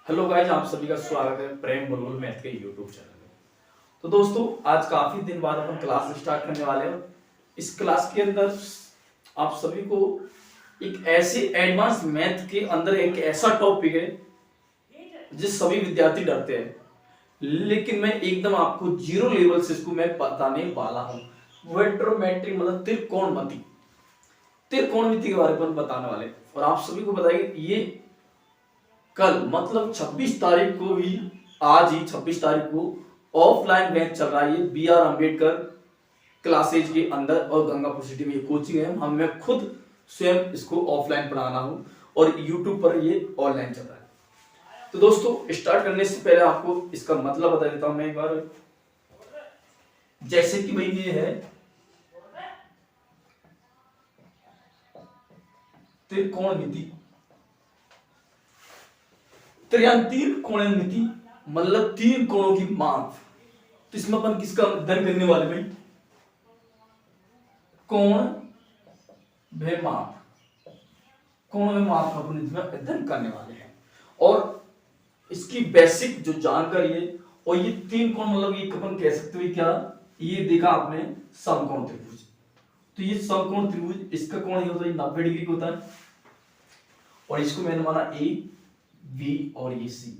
Hello guys, आप सभी का स्वागत है प्रेम बुलबुल मैथ के यूट्यूब चैनल में। तो दोस्तों, आज काफी दिन बाद अपन क्लास स्टार्ट करने वाले हैं। इस क्लास के अंदर आप सभी को एक ऐसे एडवांस मैथ के अंदर एक ऐसा टॉपिक है जिस सभी विद्यार्थी डरते हैं, लेकिन मैं एकदम आपको जीरो लेवल से इसको मैं बताने वाला हूँ। ट्रिग्नोमेट्री मतलब त्रिकोणमिति के बारे में बताने वाले। और आप सभी को बताइए, ये कल मतलब 26 तारीख को भी, आज ही 26 तारीख को ऑफलाइन बैच चल रहा है। ये बी.आर. अम्बेडकर क्लासेज के अंदर और गंगापुर सिटी में ये कोचिंग है। हम मैं खुद स्वयं इसको ऑफलाइन पढ़ाना हूं और यूट्यूब पर ये ऑनलाइन चल रहा है। तो दोस्तों, स्टार्ट करने से पहले आपको इसका मतलब बता देता हूं मैं एक बार। जैसे कि भाई ये है त्रिकोणमिति, त्रिकोणमिति मतलब तीन कोणों की माप। तो इसमें अपन किसका अध्ययन करने वाले भाई? कोण व माप। कोण व माप का अपन इसमें अध्ययन करने वाले हैं। और इसकी बेसिक जो जानकारी है, और ये तीन कोण मतलब ये अपन कह सकते हो क्या, ये देखा आपने समकोण त्रिभुज। तो ये समकोण त्रिभुज, इसका कोण ये होता है 90 डिग्री का होता है, और इसको मैंने माना ए, बी और ये सी।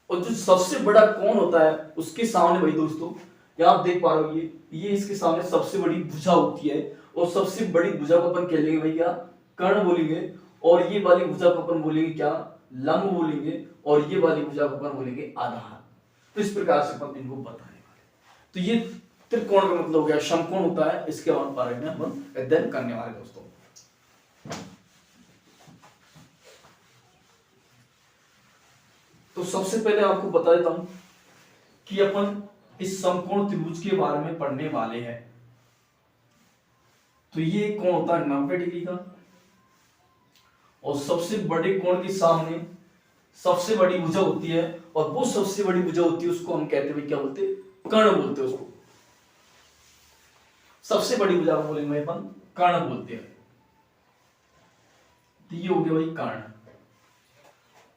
और जो सबसे बड़ा कोण होता है उसके सामने भाई दोस्तों, यहाँ आप देख पा रहे हो, ये इसके सामने सबसे बड़ी भुजा होती है। और सबसे बड़ी भुजा को अपन कह लेंगे भाई क्या, कर्ण बोलेंगे। और ये वाली भुजा को अपन बोलेंगे क्या, लंब बोलेंगे। और ये वाली भुजा को अपन बोलेंगे आधार। तो इस प्रकार से अपन इनको बताने वाले। तो ये त्रिकोण का मतलब हो गया, समकोण होता है, इसके बारे में हम अध्ययन करने वाले दोस्तों। तो सबसे पहले आपको बता देता हूं कि अपन इस समकोण त्रिभुज के बारे में पढ़ने वाले हैं। तो ये कोण होता है 90 डिग्री का, और सबसे बड़े कोण के सामने सबसे बड़ी भुजा होती है, और वो सबसे बड़ी भुजा होती है उसको हम कहते हैं, क्या बोलते हैं, कर्ण बोलते हैं उसको। सबसे बड़ी भुजा को बोलेंगे अपन कर्ण बोलते हैं। तो ये हो गया भाई कर्ण।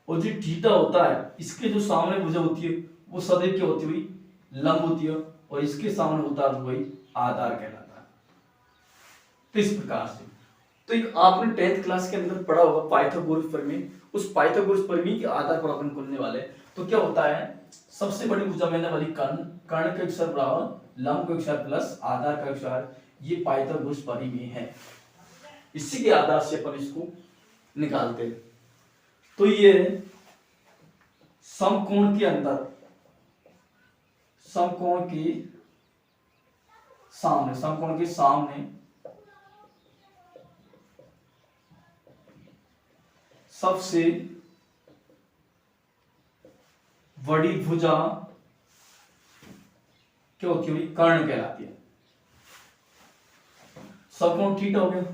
और जो थीटा होता है, इसके जो सामने भुजा होती है वो सदैव क्या होती है भाई, लंब होती है। और इसके सामने होता है भाई आधार कहलाता है। तो इस प्रकार से तो एक आपने 10th क्लास के अंदर पढ़ा होगा पाइथागोरस प्रमेय। उस पाइथागोरस प्रमेय के आधार पर अपन करने वाले। तो क्या होता है, सबसे बड़ी भुजा मैंने वाली कर्ण, कर्ण का अक्षर बराबर लंब का अक्षर प्लस आधार का अक्षर, ये पाइथागोरस प्रमेय है। इसी के आधार से अपन इसको निकालते हैं। तो ये समकोण के अंदर, समकोण के सामने सबसे बड़ी भुजा क्या होती है, कर्ण कहलाती है। समकोण थीटा हो गया।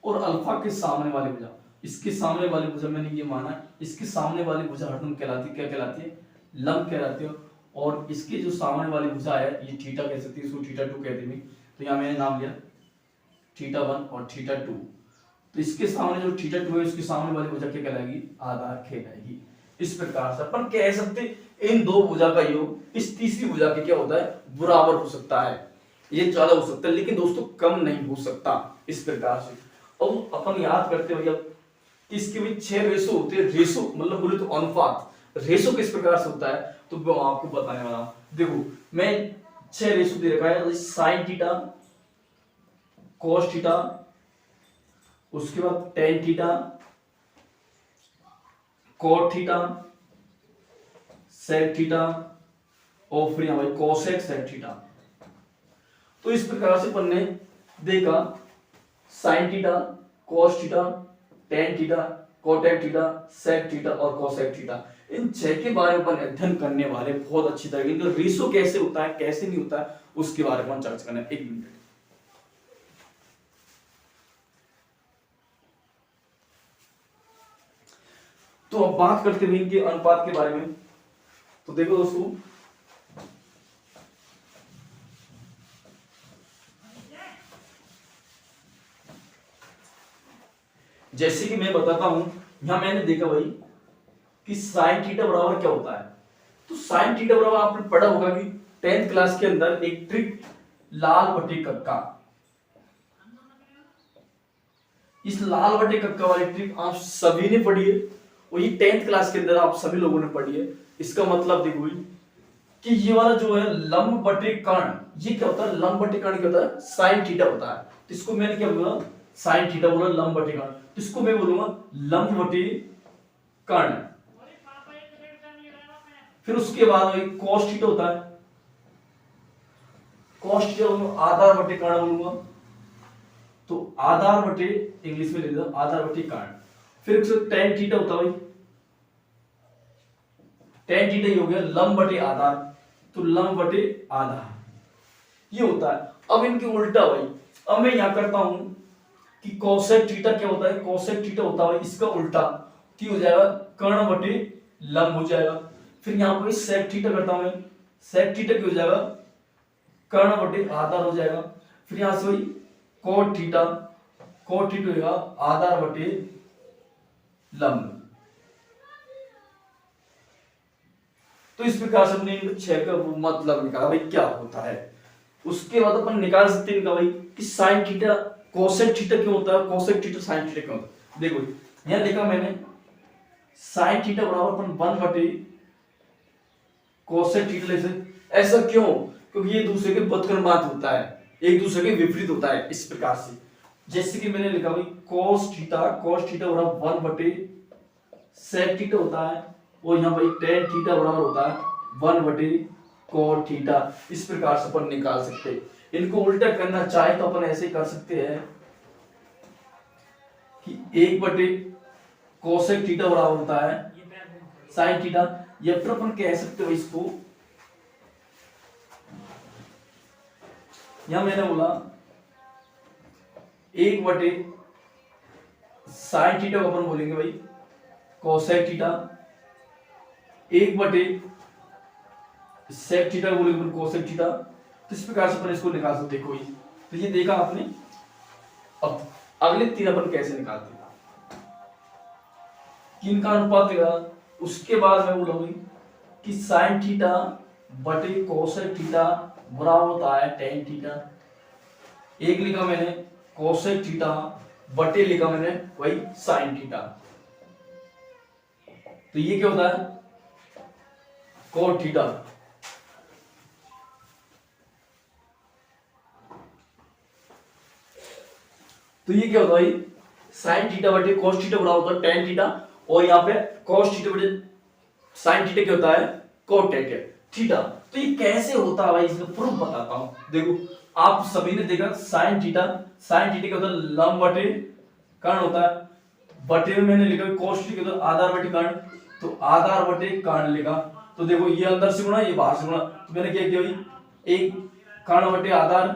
और अल्फा के सामने वाली भुजा, इसके सामने वाली भुजा मैंने ये माना, इसके सामने वाली भुजा हरदम कहलाती, क्या कहलाती है, लंब कहलाती है। और इसके जो सामने वाली भुजा है, ये थीटा कह सकती है, इसको थीटा 2 कहते हैं। तो यहां मैंने नाम लिया थीटा 1 और थीटा 2। तो इसके सामने जो थीटा 2 है, इसके सामने वाली भुजा क्या कहलाएगी, आधार कहलाएगी। इस प्रकार से अपन कह सकते इन दो भुजा का योग इस तीसरी भुजा के क्या होता है, बराबर हो सकता है। ये ज्यादा हो सकता है, लेकिन दोस्तों कम नहीं हो सकता। इस प्रकार से अब अपन याद करते भैया, इसके भी 6 रेशो होते हैं। रेशो मतलब बोले तो अनुपात। रेशो किस प्रकार से होता है तो मैं आपको बताने वाला हूं। देखो, मैं 6 रेशो दे रखा है, साइन थीटा, कॉस थीटा, उसके बाद tan theta, cot theta, sec theta, और फिर यहां भाई कोसेक सेक थीटा। तो इस प्रकार से अपन ने देखा sine theta, cos theta, tan theta, cot theta, sec theta और कोसेक थीटा। इन 6 के बारे में अपन अध्ययन करने वाले बहुत अच्छी तरह। इनका रेशो कैसे होता है, कैसे नहीं होता है, उसके बारे में चर्चा करना है। 1 मिनट। तो अब बात करते हैं इनके अनुपात के बारे में। तो देखो दोस्तों, जैसे कि मैं बताता हूं, यहां मैंने देखा भाई कि साइन थीटा बराबर क्या होता है। तो साइन थीटा बराबर आपने पढ़ा होगा कि 10th क्लास के अंदर एक ट्रिक लाल बटे कक्का, इस लाल बटे कक्का वाली ट्रिक आप सभी ने पढ़ी है और ये 10th क्लास के अंदर आप सभी लोगों ने पढ़ी है। इसका मतलब देखो कि ये वाला जो है लंब बटे कर्ण, ये क्या होता है, लंब बटे कर्ण क्या होता है, साइन थीटा होता है। तो इसको मैंने क्या बोला, साइन थीटा बोला, लंब बटे कर्ण, तो इसको मैं बोलूंगा लंब बटे कर्ण। फिर उसके बाद वही cos थीटा होता है, cos थीटा आधार बटे कर्ण बोलूंगा, तो आधार बटे इंग्लिश में ले दो आधार बटे कर्ण। फिर tan थीटा होता है भाई, tan थीटा ये हो गया लंब बटे आधार, तो लंब बटे आधार ये होता है। अब इनके उल्टा भाई, अब मैं यहां करता हूं कि कोसेक थीटा क्या होता है, कोसेक थीटा होता है इसका उल्टा, की हो जाएगा कर्ण बटे लंब हो जाएगा। फिर यहां पर सेक थीटा करता हूं मैं, सेक थीटा क्या हो जाएगा, कर्ण बटे आधार हो जाएगा। फिर यहां से वही कोट थीटा, कोट थीटा होगा आधार बटे लंब। तो इस प्रकार से हमने इन 6 का मतलब निकाला भाई क्या होता है। उसके बाद अपन निकाल सकते हैं इनका भाई कि साइन थीटा कोसेक थीटा क्यों होता है, कोसेक थीटा साइन थीटा क्यों होता है। देखो यहां देखा मैंने साइन थीटा बराबर अपन 1 बटे कोसेक थीटा ले सकते, ऐसा क्यों, क्योंकि ये दूसरे के व्युत्क्रमांत होता है, एक दूसरे के विपरीत होता है। इस प्रकार से जैसे कि मैंने लिखा भाई cos थीटा बराबर 1 बटे sec थीटा होता है, और यहाँ भाई tan थीटा बराबर होता है 1 बटे cot थीटा। इस प्रकार से अपन निकाल सकते हैं। इनको उल्टा करना चाहे तो अपन ऐसे कर सकते हैं कि 1 बटे cosec थीटा बराबर होता है sin थीटा, या फिर अपन कह सकते हो इसको, यहां मैंने बोला 1 बटे साइन थीटा को अपन बोलेंगे भाई कोसेक थीटा, 1 बटे सेक थीटा बोलेंगे अपन कोसेक थीटा। तो इस प्रकार से अपन इसको निकाल सकते हैं कोई। तो ये देखा आपने। अब अगले 3 अपन कैसे निकालते हैं, किन का अनुपात देगा। उसके बाद मैं बोलूंगी कि साइन थीटा बटे कोसेक थीटा बराबर होता है tan थीटा। एक लिखा मैंने कोसेक थीटा बटे लिखा मैंने वही साइन थीटा। तो ये क्या होता है कोट थीटा। तो ये क्या होता है भाई साइन थीटा बटे कोस थीटा बराबर होता है tan थीटा, और यहाँ पे कोस थीटा बटे साइन थीटा क्या होता है कोट थीटा। तो ये कैसे होता है भाई, इसका प्रूफ बताता हूं। देखो आप सभी ने देखा साइन थीटा क्या होता है लंब बटे कर्ण होता है, बटे में मैंने लिखा कोस थीटा क्या होता है आधार बटे कर्ण, तो आधार बटे कर्ण लिखा। तो देखो ये अंदर से गुणा ये बाहर से गुणा, तो मैंने क्या किया भाई एक कर्ण बटे आधार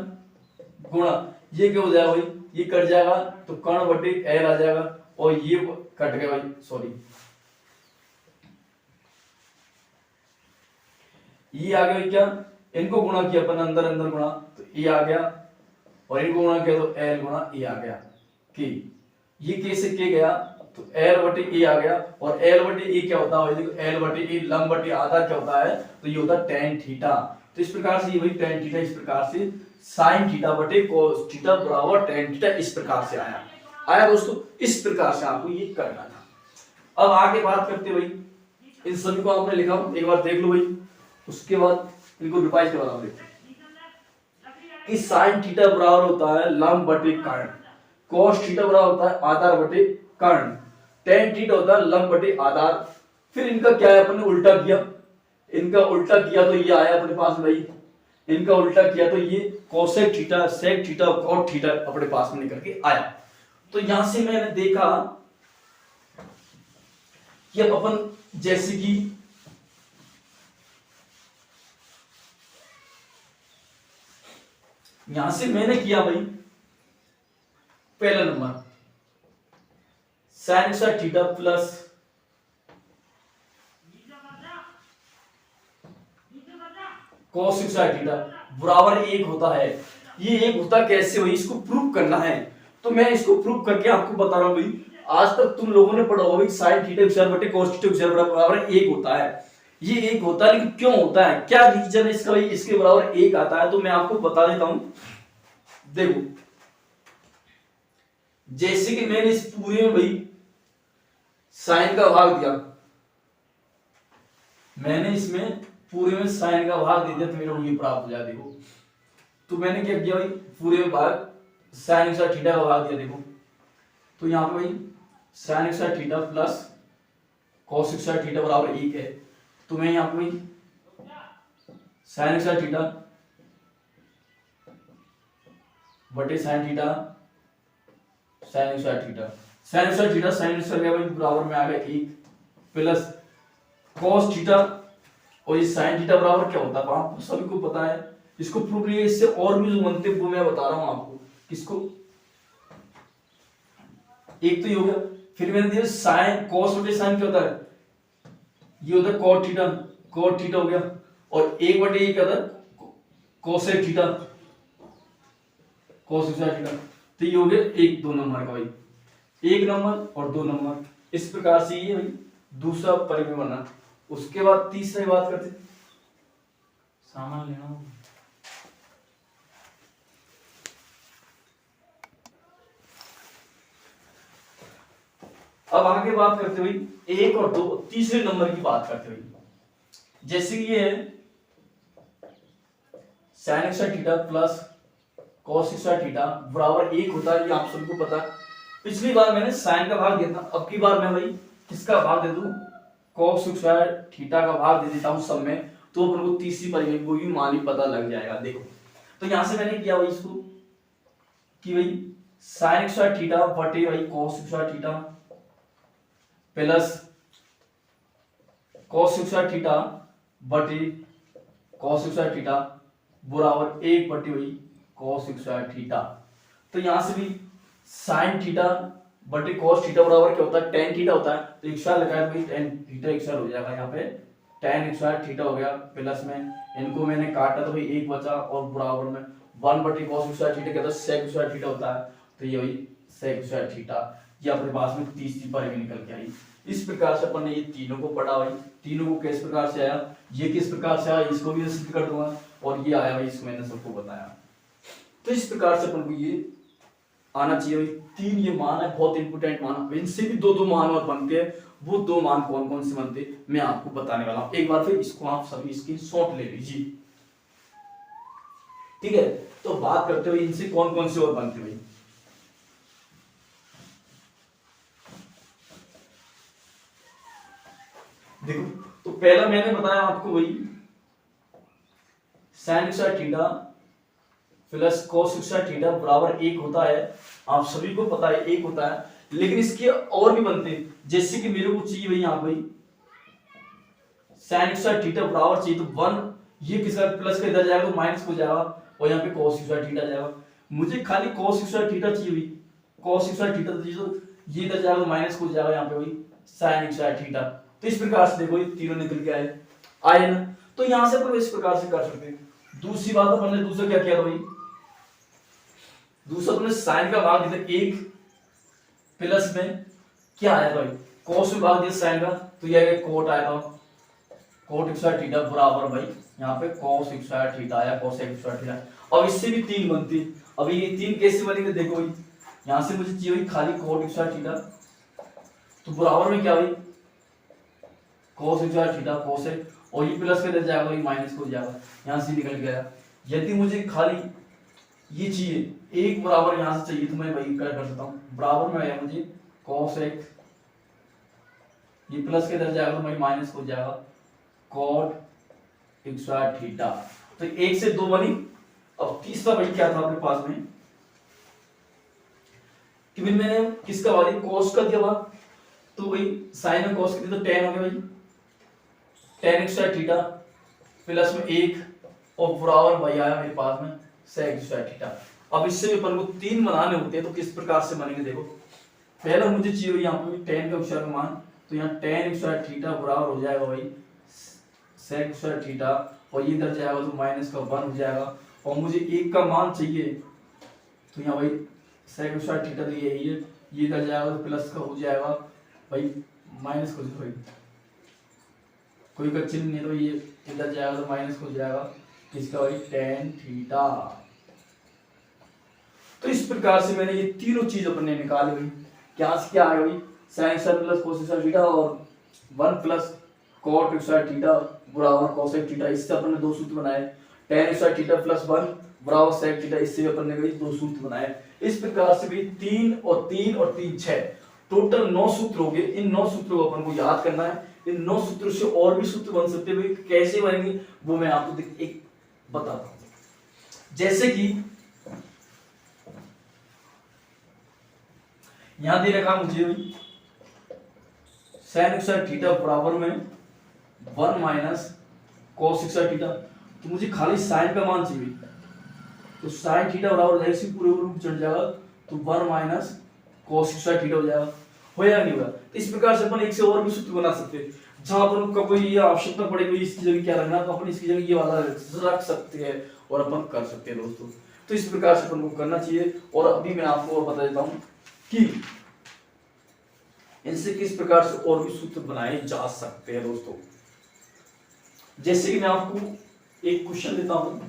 गुणा, ये क्या हो जाएगा भाई ये कट जाएगा तो कर्ण बटे एल आ जाएगा, और ये कट गया भाई सॉरी ये आ गया क्या, इनको गुणा किया अपन अंदर अंदर गुणा तो ये आ गया, और इनको गुणा किया तो एल गुणा ये आ गया कि ये कैसे के गया, तो एल बटे ए आ गया, और एल बटे ए क्या होता है देखो एल बटे ए लंब बटे आधा क्या होता है, तो ये होता है tan थीटा। तो इस प्रकार से ये वही tan थीटा, इस प्रकार से sin थीटा बटे cos थीटा बराबर tan थीटा, इस प्रकार से आया दोस्तों। इस प्रकार से आपको ये करना था। अब आगे बात करते हैं भाई इन सभी को आपने लिखा एक बार देख लो भाई, उसके बाद इनको रिवाइज करवा दो कि sin थीटा बराबर होता है लंब बटे कर्ण, cos थीटा बराबर होता है आधार बटे कर्ण, tan थीटा होता है लंब बटे आधार। फिर इनका क्या है अपन ने उल्टा किया, इनका उल्टा किया तो ये आया अपने पास भाई, इनका उल्टा किया तो ये cosec theta sec theta cot theta अपने पास में निकल के आया। तो यहां से मैंने देखा कि अब अपन जैसे कि यहां से मैंने किया भाई पहला number sine square theta plus cos square theta बराबर 1 होता है। ये 1 होता कैसे हुई, इसको प्रूव करना है। तो मैं इसको प्रूव करके आपको बता रहा हूं भाई आज तक तुम लोगों ने पढ़ा होगा साइन थीटा स्क्वायर बटे cos थीटा स्क्वायर बराबर 1 होता है। ये 1 होता है, लेकिन क्यों होता है, क्या रीजन है इसका भाई इसके बराबर 1 आता है, तो मैं आपको बता देता हूं। देखो जैसे कि मैंने इस पूरे में भाई साइन का भाग दिया, मैंने इसमें पूरे में साइन का भाग दे दिया तो मेरा ये प्राप्त हो जाए। देखो तो मैंने क्या किया भाई, पूरे में भाग साइन स्क्वायर थीटा का भाग दिया। देखो तो यहाँ पे भाई sine square theta plus cos square theta बराबर 1 है, तो मैं यहाँ पे भाई साइन स्क्वायर थीटा बटे sine theta sine square theta sine square theta sine square भाई बराबर में आ गया 1 प्लस कॉस थीटा, और ये साइन थीटा बराबर क्या होता है आपको सभी को पता है, इसको प्रूव नहीं है, इससे और भी जो बनते वो मैं बता रहा हूं आपको। किसको, एक तो ये हो गया, फिर मैंने दिया साइन कॉस बटे साइन क्या होता है, ये होता है कॉट थीटा, कॉट थीटा हो गया, और 1 बटे ये क्या होता है cosec theta, cos square theta. तो ये हो गया 1 2 नंबर का भाई, 1 नंबर और 2 नंबर। इस प्रकार से ये भाई दूसरा परिमेय बना। उसके बाद तीसरी बात करते, सामान लेना हो। अब आगे बात करते हुए 1 और 2 तीसरे नंबर की बात करते हुए, जैसे कि ये है sine square theta plus cos square theta बराबर 1 होता है, ये आप सबको पता है। पिछली बार मैंने साइन का भाग दिया था, अब की बार मैं भाई किसका भाग दे दूं, कॉस स्क्वायर थीटा का भाग दे देता हूं सब में, तो अपन को तीसरी परिमेय को भी मान ही पता लग जाएगा। देखो तो यहां से मैंने किया भाई इसको कि भाई साइन स्क्वायर थीटा बटे भाई cos square theta plus cos square theta बटे कॉस स्क्वायर थीटा बराबर 1 बटे भाई कॉस स्क्वायर थीटा। तो यहां से भी साइन थीटा बटे कॉस थीटा बराबर क्या होता है, टेन थीटा होता है, तो एक स्क्वायर लगाया तो भाई टेन थीटा एक स्क्वायर हो जाएगा, यहाँ पे टेन स्क्वायर थीटा हो गया, प्लस में इनको मैंने काटा तो भाई 1 बचा, और बराबर में 1 बटे कॉस स्क्वायर थीटा क्या होता है सेक स्क्वायर थीटा होता है, तो ये भाई सेक स्क्वायर थीटा, ये अपने पास में तीसरी परिमेय निकल के आई। इस प्रकार से अपन ने ये तीनों को पढ़ा भाई, तीनों को किस प्रकार से आया, ये किस प्रकार से आया इसको भी सिद्ध कर दूंगा, और ये आया भाई इसको मैंने सबको बताया। तो इस प्रकार से अपन को ये आना चाहिए भाई। 3 ये मान है, बहुत इंपोर्टेंट मान, इनसे भी 2 मान और बनते हैं, वो 2 मान कौन कौन से बनते मैं आपको बताने वाला हूं। एक बार फिर इसको आप सभी इसकी शॉर्ट ले लीजिए, ठीक है। तो बात करते हुए इनसे कौन कौन से और बनते भाई, देखो तो पहला मैंने बताया आपको भाई sine square theta plus cos square theta बराबर 1 होता है, आप सभी को पता है 1 होता है, लेकिन इसके और भी बनते हैं, जैसे कि मेरे को चाहिए भाई यहाँ भाई साइन स्क्वायर थीटा बराबर चाहिए तो 1, ये किसका प्लस का इधर जाएगा तो माइनस हो जाएगा, और यहाँ पे कॉस स्क्वायर थीटा जाएगा। मुझे खाली कॉस स्क्वायर थीटा चाहिए भाई, कॉस स्क्वायर थीटा चाहिए तो ये इधर जाएगा तो माइनस हो जाएगा यहाँ पे भाई साइन स्क्वायर थीटा। तो इस प्रकार से देखो ये तीनों निकल के आए ना, तो यहाँ से अपन इस प्रकार से कर सकते हैं। दूसरी बात अपन ने दूसरा क्या किया था भाई, दूसरा तुमने साइन का भाग दिया 1 प्लस में क्या आया भाई कॉस में भाग दिया साइन का, तो ये कोट आया था, कोट स्क्वायर थीटा बराबर भाई यहाँ पे कॉस स्क्वायर थीटा आया, कॉस स्क्वायर थीटा। अब इससे भी 3 बनती, अभी ये 3 कैसे बनेंगे देखो भाई, यहाँ से मुझे चाहिए खाली कोट स्क्वायर थीटा, तो बराबर में क्या भाई कॉस स्क्वायर थीटा कॉस, और ये प्लस के जाएगा भाई माइनस हो जाएगा, यहाँ से निकल गया। यदि मुझे खाली ये चाहिए 1 बराबर यहाँ से चाहिए तो मैं वही कर सकता हूँ, बराबर में आया मुझे कॉस x, ये प्लस के इधर जाएगा तो भाई माइनस हो जाएगा कॉट स्क्वायर थीटा। तो 1 से 2 बनी। अब तीसरा भाई क्या था अपने पास में कि मैंने किसका वाली कॉस का दिया हुआ, तो भाई साइन में कॉस का दिया तो tan हो गया भाई tan स्क्वायर थीटा प्लस में 1, और बराबर भाई आया मेरे पास में sec स्क्वायर थीटा। अब इससे भी अपन को 3 बनाने होते हैं, तो किस प्रकार से बनेंगे देखो, पहला मुझे चाहिए यहाँ पे tan का स्क्वायर मान, तो यहाँ tan स्क्वायर थीटा बराबर हो जाएगा भाई sec स्क्वायर थीटा, और ये इधर जाएगा तो माइनस का 1 हो जाएगा, और मुझे 1 का मान चाहिए तो यहाँ भाई sec स्क्वायर थीटा तो यही है, ये इधर जाएगा तो प्लस का हो जाएगा भाई माइनस को, भाई कोई का चिन्ह नहीं तो ये इधर जाएगा तो माइनस हो जाएगा इसका भाई tan थीटा। तो इस प्रकार से मैंने ये तीनों चीज अपने निकाली हुई। क्या से क्या आएगा भाई sin square plus cos square theta और 1 प्लस cot स्क्वायर थीटा बराबर cos थीटा। इससे अपन ने दो सूत्र बनाए। tan स्क्वायर थीटा प्लस 1 बराबर sec थीटा, इससे अपन ने दो सूत्र बनाए। इस प्रकार से भी 3 और 3 और 3 6 टोटल 9 सूत्र हो गए। इन 9 सूत्रों को अपन को याद करना है। इन 9 सूत्रों से और भी सूत्र बन सकते हैं, कैसे बनेंगे वो मैं आपको एक बताता हूं। जैसे कि यहां दे रखा मुझे sin स्क्वायर थीटा बराबर में 1 माइनस cos स्क्वायर थीटा। तो मुझे खाली sin का मान चाहिए, तो sin थीटा बराबर ऐसे पूरे रूप चढ़ जाएगा तो 1 माइनस cos स्क्वायर थीटा हो जाएगा। होया नहीं होगा। तो इस प्रकार से अपन एक से और भी सूत्र बना सकते हैं। जहां पर उनका कोई ये आवश्यकता पड़ेगी इसकी जगह क्या रखना, तो अपन इसकी जगह ये वाला रख सकते हैं और अपन कर सकते हैं दोस्तों। तो इस प्रकार से अपन को करना चाहिए। और अभी मैं आपको और बता देता हूं कि इनसे किस प्रकार से और भी सूत्र बनाए जा सकते हैं दोस्तों। जैसे कि मैं आपको एक क्वेश्चन देता हूं।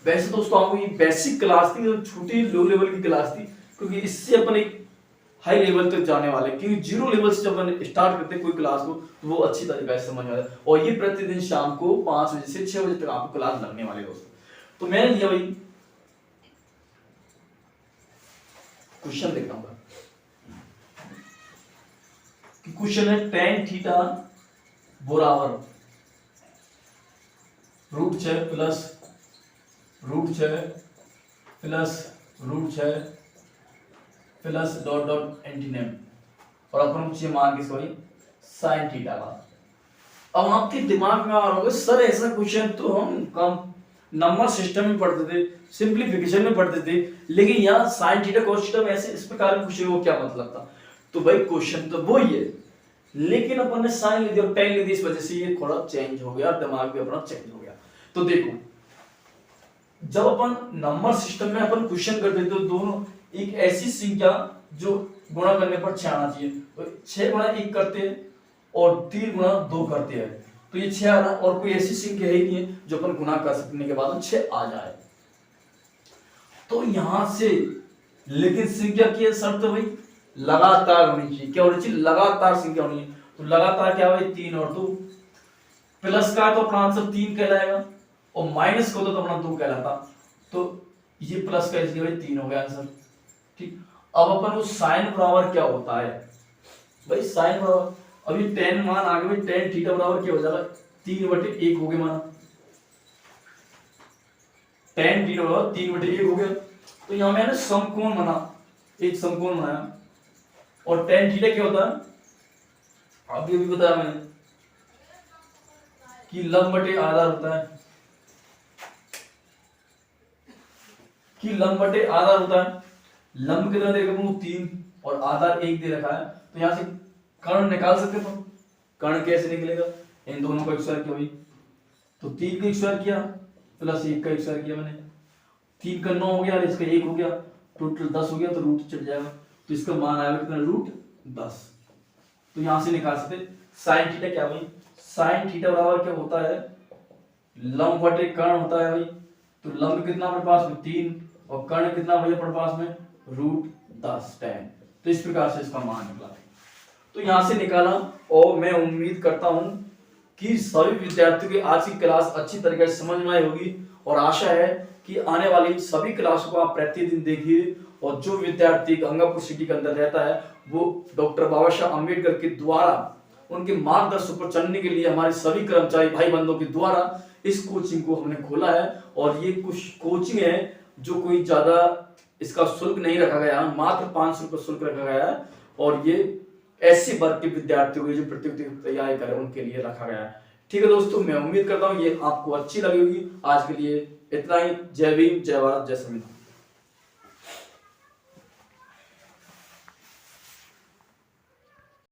वैसे दोस्तों आपको ये बेसिक क्लास थी, छोटी लो लेवल की क्लास थी, क्योंकि इससे अपन एक हाई लेवल तक जाने वाले। क्योंकि जीरो लेवल से जब अपन स्टार्ट करते हैं कोई क्लास को तो वो अच्छी तरीके से समझ में आता है। और ये प्रतिदिन शाम को 5 बजे से 6 बजे तक आपको क्लास लगने वाली है दोस्तों। तो मैंने लिया भाई क्वेश्चन देखता हूं कि क्वेश्चन है tan थीटा बराबर √6 plus √6 plus √6 plus dot dot एंटीनेम और अपन मुझे मान किसको भाई sin थीटा का। अब आपके दिमाग में आ रहा होगा सर ऐसा क्वेश्चन तो हम कम नंबर सिस्टम में पढ़ते थे, सिंपलीफिकेशन में पढ़ते थे, लेकिन यहाँ sin थीटा cos थीटा में ऐसे इस प्रकार के क्वेश्चन को क्या मतलब था। तो भाई क्वेश्चन तो वो ही है, लेकिन अपन ने sin ले दिया और tan ले दिया, इस वजह से ये थोड़ा चेंज हो गया, दिमाग भी अपना चेंज हो गया। तो देखो जब अपन नंबर सिस्टम में अपन क्वेश्चन करते थे तो दोनों एक ऐसी संख्या जो गुणा करने पर 6 आना चाहिए, तो 6 गुणा 1 करते हैं और 3 गुणा 2 करते हैं, तो ये 6 आना। और कोई ऐसी संख्या है ही नहीं है जो अपन गुणा कर सकने के बाद 6 आ जाए। तो यहां से लेकिन संख्या की शर्त भाई लगातार होनी चाहिए। क्या होनी चाहिए? लगातार संख्या होनी है। तो लगातार क्या भाई 3 और 2 प्लस का तो अपना आंसर 3 कहलाएगा और माइनस को तो अपना 2 कहलाता। तो ये प्लस का इसलिए भाई 3 हो गया आंसर। ठीक, अब अपन उस साइन बराबर क्या होता है भाई, साइन बराबर अभी tan मान आ गया भाई, tan थीटा बराबर क्या हो जाएगा 3/1 हो गया माना, tan थीटा बराबर 3/1 हो गया। तो यहां मैंने समकोण बना, एक समकोण बनाया और tan थीटा क्या होता है अभी अभी बताया मैंने कि लंब बटे आधार होता है, कि लंब बटे आधार होता है। लंब कितना दे रखा 3 और आधार 1 दे रखा है। तो यहां से कर्ण निकाल सकते हो। कर्ण कैसे निकलेगा? इन दोनों का स्क्वायर किया भाई, तो 3 का स्क्वायर किया प्लस 1 का स्क्वायर किया मैंने, 3 का 9 हो गया और इसका 1 हो गया, टोटल 10 हो गया। तो रूट चढ़ जाएगा, तो इसका मान आएगा कितना √10। तो यहां से निकाल सकते साइन थीटा क्या भाई, साइन थीटा बराबर क्या होता है लंब बटे कर्ण होता है भाई। तो लंब कितना अपने पास में 3 और कर्ण कितना भाई अपने पास में √10 tan। तो इस प्रकार से इसका मान निकला। तो यहां से निकाला और मैं उम्मीद करता हूं कि सभी विद्यार्थियों की आज की क्लास अच्छी तरीके से समझ में आई होगी और आशा है कि आने वाली सभी क्लासों को आप प्रतिदिन देखिए। और जो विद्यार्थी गंगापुर सिटी के अंदर रहता है वो डॉक्टर बाबा साहब अम्बेडकर के द्वारा उनके मार्गदर्शन पर चलने के लिए हमारे सभी कर्मचारी भाई बंधुओं के द्वारा इस कोचिंग को हमने खोला है। और ये कुछ कोचिंग है जो कोई ज्यादा इसका शुल्क नहीं रखा गया, मात्र 500 रुपये शुल्क रखा गया है। और ये ऐसे वर्ग के विद्यार्थियों के जो प्रतियोगिता की तैयारी करें उनके लिए रखा गया है। ठीक है दोस्तों, मैं उम्मीद करता हूँ ये आपको अच्छी लगी होगी। आज के लिए इतना ही। जय भीम, जय भारत, जय संविधान।